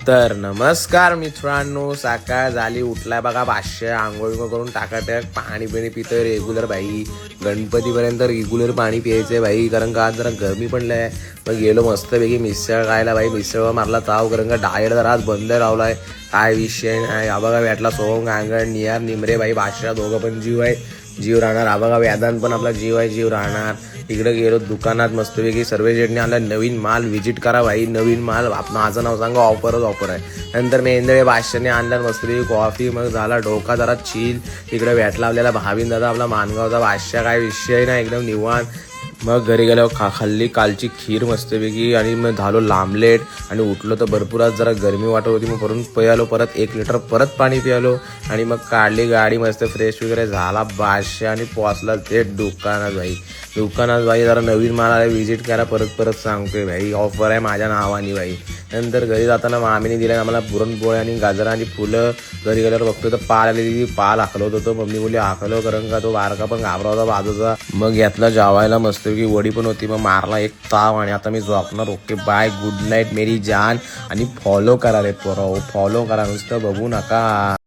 तर नमस्कार मित्रांनो, सकाळ झाली, उठलाय बघा 500 आंघोळ करून टाकाटक पाणी पिणी पितोय रेग्युलर भाई. गणपतीपर्यंत रेग्युलर पाणी प्यायचंय भाई, कारण का आज जरा गरमी पण लय. मग गेलो मस्तपैकी मिसळ खायला भाई. मिसळ मारला ताव, कारण का डाएट जरा आज बंद लावलाय. काय विषय नाही. हा बघा भेटला सोहम गांगण निहार निमरे भाई. 500 दोघं पण जीव आहे, जीव राहणार. हा बघा वेदांत पण आपला जीव आहे, जीव राहणार. इकडे गेलो दुकानात मस्तपैकी सर्वेजेटने आणला नवीन माल. व्हिजिट करा भाई, नवीन माल. माझं नाव सांगा, ऑफरच ऑफर आहे. नंतर मेंदळे 500ने आणला मस्तपैकी कॉफी. मग झाला डोका जरा चिल. इकडे भेटला आपल्याला भाविन दादा आपला मानगावचा. 500 काय विषय नाही, एकदम निवांत. मग घरी गेल्यावर खाल्ली कालची खीर मस्तपैकी, आणि मग झालो लांबलेट. आणि उठलो तर भरपूर आज जरा गरमी वाटत होती. मग भरून पियालो, परत 1 लिटर परत पाणी पियालो. आणि मग काढली गाडी मस्त फ्रेश वगैरे झाला 500 आणि पोचला ते दुकानात भाई. दुकानात भाई जरा नवीन माल आला, व्हिजिट करा. परत सांगतोय भाई, ऑफर आहे माझ्या नावाने भाई. नंतर घरी जाताना मामीने दिल्या आम्हाला पुरणपोळ्या आणि गाजरा आणि फुलं. घरी गेल्यावर बघतो तर पाल आलेली, पाल हाकलवत होतो. मम्मी बोलली हाकलो, कारण का तो बारका पण घाबरा होता बाजूचा. मग घेतला जेवायला मस्तपैकी वडी पण होती. मग मारला एक ताव आणि आता मी झोपणार. ओके बाय, गुड नाईट मेरी जान. आणि फॉलो करा रे पोरं, फॉलो करा, नुसतं बघू नका.